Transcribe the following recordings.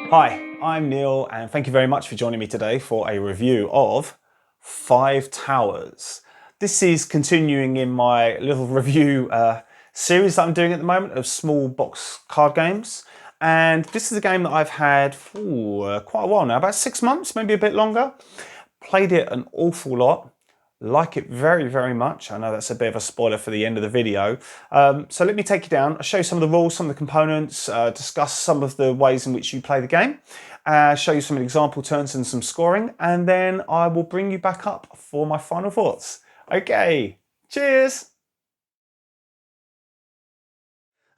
Hi, I'm Neil and thank you very much for joining me today for a review of Five Towers. This is continuing in my little review series that I'm doing at the moment of small box card games. And this is a game that I've had for quite a while now, about 6 months, maybe a bit longer. Played it an awful lot. Like it very, very much. I know that's a bit of a spoiler for the end of the video. So let me take you down. I'll show you some of the rules, some of the components, discuss some of the ways in which you play the game, show you some example turns and some scoring, and then I will bring you back up for my final thoughts. Okay, cheers!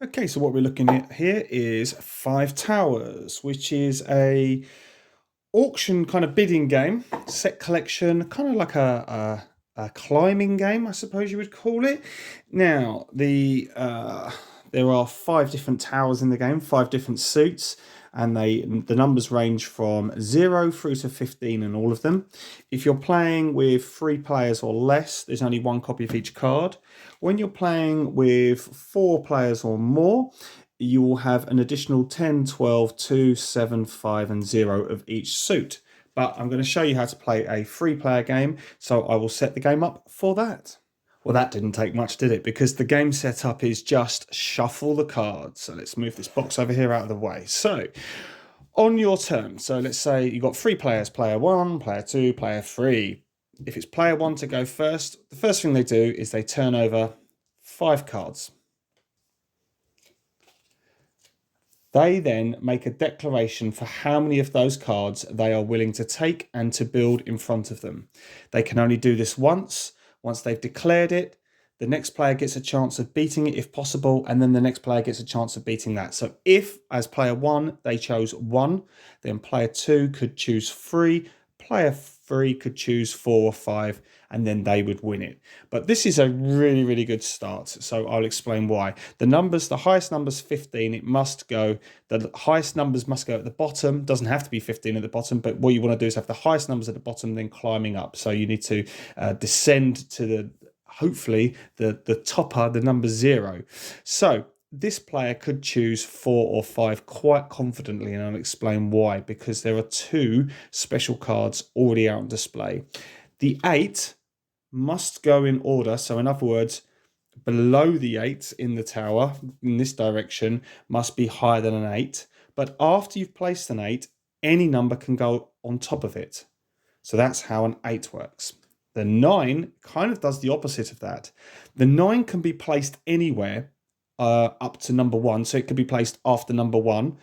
Okay, so what we're looking at here is Five Towers, which is a auction kind of bidding game, set collection, kind of like a climbing game, I suppose you would call it. Now, there are 5 different towers in the game, 5 different suits, and the numbers range from 0 through to 15 in all of them. If you're playing with 3 players or less, there's only 1 copy of each card. When you're playing with 4 players or more, you will have an additional 10, 12, 2, 7, 5 and 0 of each suit. But I'm going to show you how to play a 3-player game, so I will set the game up for that. Well, that didn't take much, did it? Because the game setup is just shuffle the cards. So let's move this box over here out of the way. So on your turn, so let's say you've got 3 players, player 1, player 2, player 3. If it's player 1 to go first, the first thing they do is they turn over 5 cards. They then make a declaration for how many of those cards they are willing to take and to build in front of them. They can only do this once. Once they've declared it, the next player gets a chance of beating it if possible, and then the next player gets a chance of beating that. So if, as player 1, they chose 1, then player 2 could choose 3, player 3 could choose 4 or 5, and then they would win it. But this is a really, really good start, so I'll explain why. The highest number's 15, the highest numbers must go at the bottom. Doesn't have to be 15 at the bottom, but what you want to do is have the highest numbers at the bottom, then climbing up. So you need to descend to hopefully the topper, the number 0. So this player could choose 4 or 5 quite confidently, and I'll explain why, because there are 2 special cards already out on display. The 8 must go in order, so in other words, below the 8 in the tower, in this direction, must be higher than an 8, but after you've placed an 8, any number can go on top of it. So that's how an 8 works. The 9 kind of does the opposite of that. The 9 can be placed anywhere up to number 1, so it can be placed after number 1,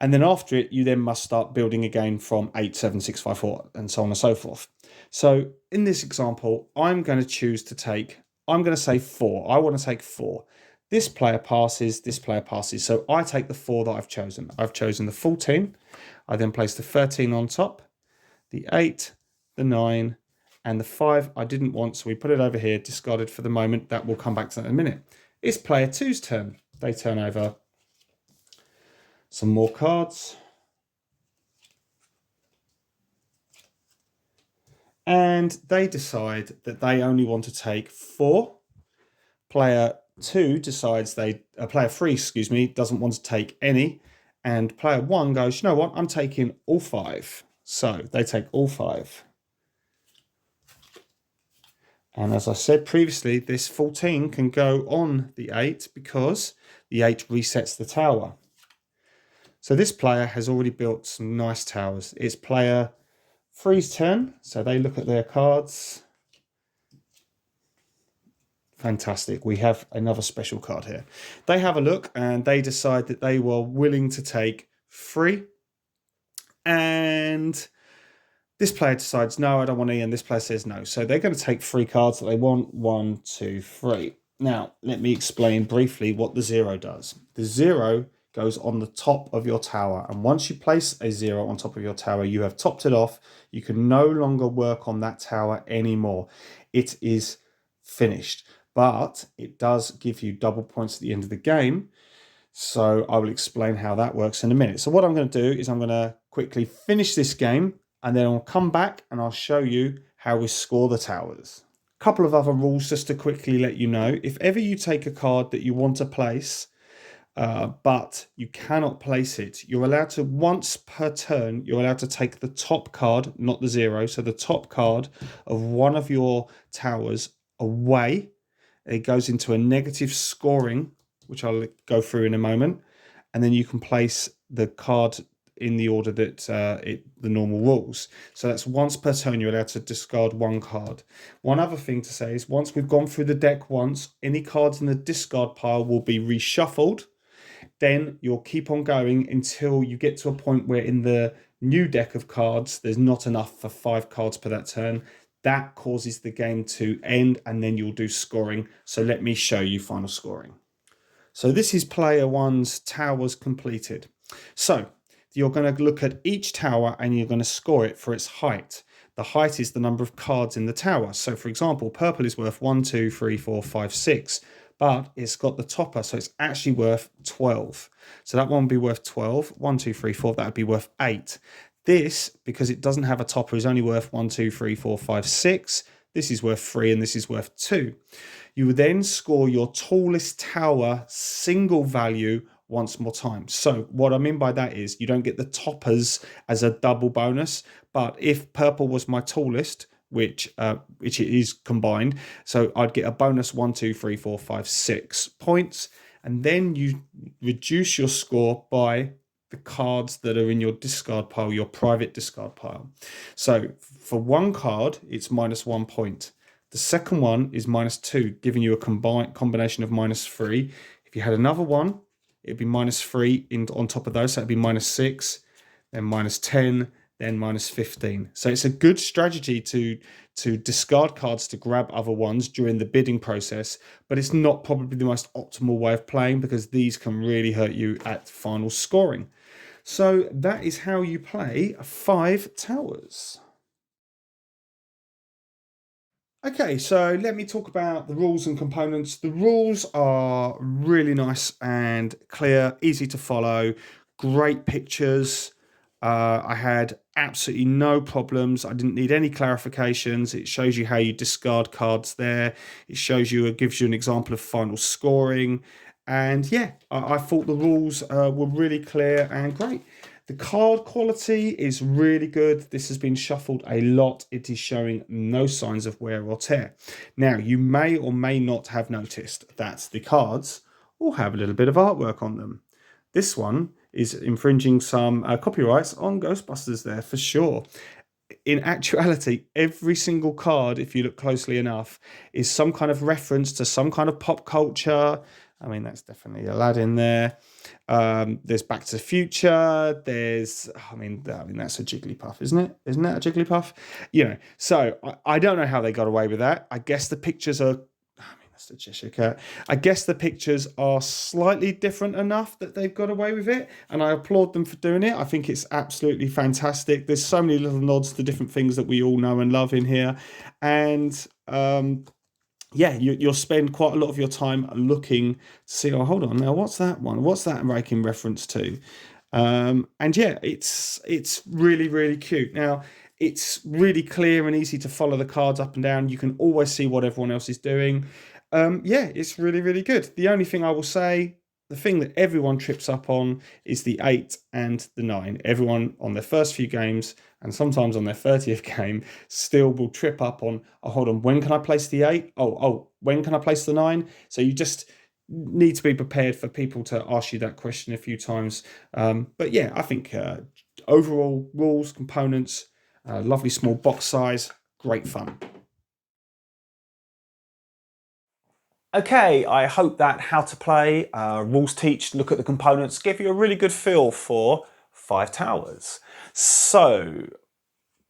and then after it, you then must start building again from 8, 7, 6, 5, 4, and so on and so forth. So in this example, I'm going to say 4. I want to take 4. This player passes, this player passes. So I take the 4 that I've chosen. I've chosen the 14. I then place the 13 on top, the 8, the 9, and the 5 I didn't want, so we put it over here, discarded for the moment. That will come back to that in a minute. It's player 2's turn. They turn over some more cards. And they decide that they only want to take 4. Player 3, doesn't want to take any. And player 1 goes, you know what, I'm taking all 5. So they take all 5. And as I said previously, this 14 can go on the 8 because the 8 resets the tower. So this player has already built some nice towers. It's player 3's turn, so they look at their cards. Fantastic, we have another special card here. They have a look and they decide that they were willing to take 3. And this player decides, no, I don't want any, and this player says no. So they're going to take 3 cards that they want, 1, 2, 3. Now, let me explain briefly what the 0 does. The 0 goes on the top of your tower, and once you place a 0 on top of your tower, you have topped it off. You can no longer work on that tower anymore. It is finished, but it does give you double points at the end of the game. So I will explain how that works in a minute. So what I'm going to do is I'm going to quickly finish this game, and then I'll come back and I'll show you how we score the towers. A couple of other rules just to quickly let you know. If ever you take a card that you want to place, but you cannot place it. You're allowed to, once per turn, you're allowed to take the top card, not the zero, so the top card of one of your towers away. It goes into a negative scoring, which I'll go through in a moment, and then you can place the card in the order that the normal rules. So that's once per turn you're allowed to discard one card. One other thing to say is once we've gone through the deck once, any cards in the discard pile will be reshuffled. Then you'll keep on going until you get to a point where in the new deck of cards, there's not enough for 5 cards per that turn. That causes the game to end, and then you'll do scoring. So let me show you final scoring. So this is player one's towers completed. So you're going to look at each tower and you're going to score it for its height. The height is the number of cards in the tower. So for example, purple is worth 1, 2, 3, 4, 5, 6. But it's got the topper, so it's actually worth 12. So that one would be worth 12. 1, 2, 3, 4, that would be worth 8. This, because it doesn't have a topper, is only worth 1, 2, 3, 4, 5, 6. This is worth 3 and this is worth 2. You would then score your tallest tower single value once more time. So what I mean by that is you don't get the toppers as a double bonus, but if purple was my tallest, which it is combined, so I'd get a bonus 1, 2, 3, 4, 5, 6 points, and then you reduce your score by the cards that are in your discard pile, your private discard pile. So for one card, it's -1 point. The second one is -2, giving you a combination of -3. If you had another one, it'd be -3 on top of those, so it'd be -6, then -10, then -15. So it's a good strategy to discard cards to grab other ones during the bidding process, but it's not probably the most optimal way of playing because these can really hurt you at final scoring. So that is how you play 5 towers. Okay, so let me talk about the rules and components. The rules are really nice and clear, easy to follow, great pictures. I had absolutely no problems. I didn't need any clarifications. It shows you how you discard cards there. It shows you, it gives you an example of final scoring. And yeah, I thought the rules were really clear and great. The card quality is really good. This has been shuffled a lot. It is showing no signs of wear or tear. Now, you may or may not have noticed that the cards all have a little bit of artwork on them. This one is infringing some copyrights on Ghostbusters there for sure. In actuality, every single card, if you look closely enough, is some kind of reference to some kind of pop culture. I mean, that's definitely Aladdin there. There's Back to the Future. There's, I mean, that's a Jigglypuff, isn't it? Isn't that a Jigglypuff? You know, so I don't know how they got away with that. I guess the pictures are, I mean, that's the Cheshire Cat. I guess the pictures are slightly different enough that they've got away with it, and I applaud them for doing it. I think it's absolutely fantastic. There's so many little nods to different things that we all know and love in here, and yeah, you'll spend quite a lot of your time looking to see, oh, hold on, now what's that one? What's that making reference to? And yeah, it's really, really cute. Now, it's really clear and easy to follow the cards up and down. You can always see what everyone else is doing. Yeah, it's really, really good. The only thing I will say, the thing that everyone trips up on is the 8 and the 9. Everyone on their first few games and sometimes on their 30th game still will trip up on, oh, hold on, when can I place the 8? Oh, when can I place the 9? So you just need to be prepared for people to ask you that question a few times. But yeah, I think overall rules, components, lovely small box size, great fun. Okay, I hope that how to play, rules teach, look at the components, give you a really good feel for 5 towers. So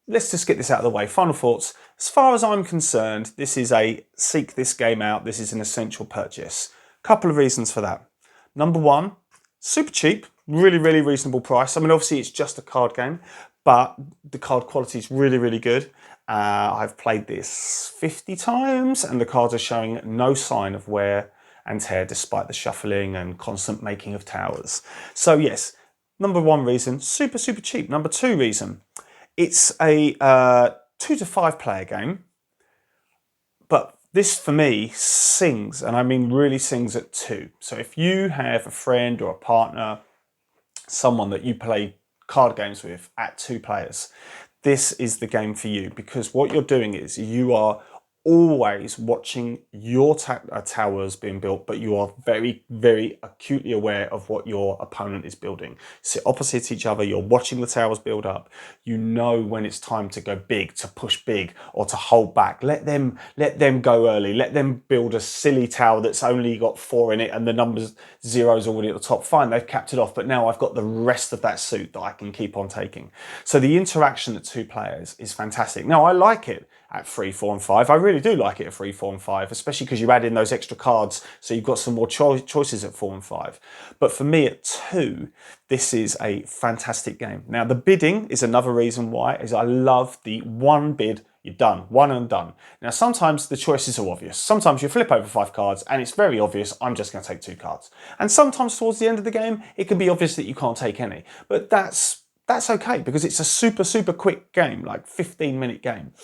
let's just get this out of the way. Final thoughts. As far as I'm concerned, this is a seek this game out. This is an essential purchase. Couple of reasons for that. Number one, super cheap, really, really reasonable price. I mean, obviously it's just a card game, but the card quality is really, really good. I've played this 50 times and the cards are showing no sign of wear and tear despite the shuffling and constant making of towers. So yes, number one reason, super, super cheap. Number two reason, it's a 2 to 5 player game, but This for me sings, and I mean really sings at 2. So if you have a friend or a partner, someone that you play card games with at 2 players, this is the game for you, because what you're doing is you are always watching your towers being built, but you are very, very acutely aware of what your opponent is building. Sit opposite each other, you're watching the towers build up. You know when it's time to go big, to push big, or to hold back. Let them go early. Let them build a silly tower that's only got 4 in it and the number's 0's already at the top. Fine, they've capped it off, but now I've got the rest of that suit that I can keep on taking. So the interaction at 2 players is fantastic. Now I like it at 3, 4 and 5. I really do like it at 3, 4 and 5, especially because you add in those extra cards, so you've got some more choices at 4 and 5. But for me at 2, this is a fantastic game. Now the bidding is another reason why, is I love the one bid, you're done, one and done. Now sometimes the choices are obvious. Sometimes you flip over 5 cards and it's very obvious, I'm just going to take 2 cards. And sometimes towards the end of the game, it can be obvious that you can't take any. But that's okay, because it's a super quick game, like 15-minute game.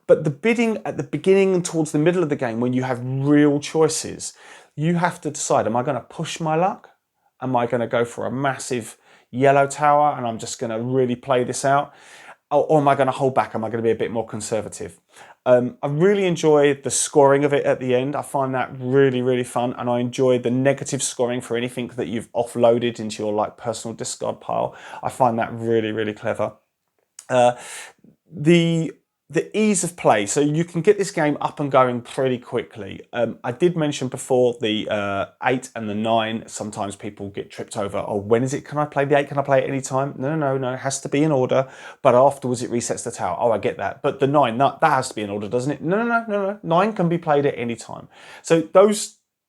But the bidding at the beginning and towards the middle of the game, when you have real choices, you have to decide, am I going to push my luck? Am I going to go for a massive yellow tower and I'm just going to really play this out? Or am I going to hold back? Am I going to be a bit more conservative? I really enjoy the scoring of it at the end. I find that really fun, and I enjoy the negative scoring for anything that you've offloaded into your like personal discard pile. I find that really clever. The ease of play, so you can get this game up and going pretty quickly. I did mention before the 8 and the 9. Sometimes people get tripped over. Oh, when is it? Can I play the 8? Can I play it any time? No. It has to be in order. But afterwards, it resets the tower. Oh, I get that. But the 9, that has to be in order, doesn't it? No. 9 can be played at any time. So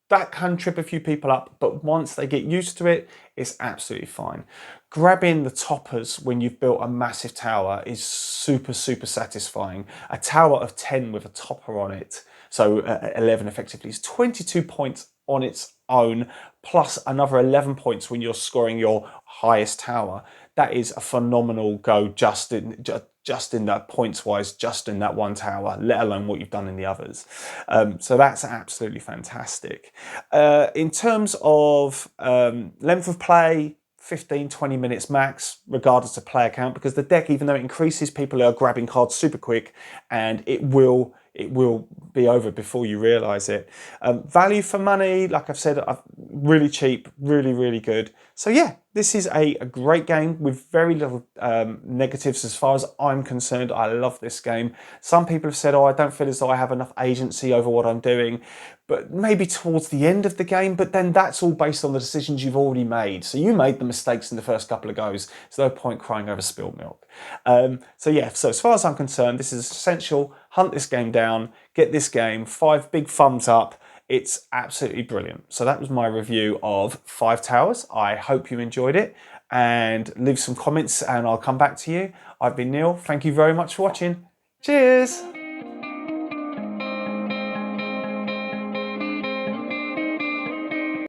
that can trip a few people up, but once they get used to it, it's absolutely fine. Grabbing the toppers when you've built a massive tower is super satisfying. A tower of 10 with a topper on it, so 11 effectively, is 22 points on its own, plus another 11 points when you're scoring your highest tower. That is a phenomenal go just in that points wise, just in that one tower, let alone what you've done in the others. So that's absolutely fantastic. In terms of length of play, 15-20 minutes max, regardless of player count, because the deck, even though it increases, people are grabbing cards super quick, and it will be over before you realise it. Value for money, like I've said, really cheap, really good. So yeah, this is a great game with very little negatives as far as I'm concerned. I love this game. Some people have said, oh, I don't feel as though I have enough agency over what I'm doing, but maybe towards the end of the game, but then that's all based on the decisions you've already made. So you made the mistakes in the first couple of goes. There's no point crying over spilled milk. So yeah, so as far as I'm concerned, this is essential. Hunt this game down, get this game, 5 big thumbs up. It's absolutely brilliant. So that was my review of 5 Towers. I hope you enjoyed it, and leave some comments and I'll come back to you. I've been Neil. Thank you very much for watching. Cheers.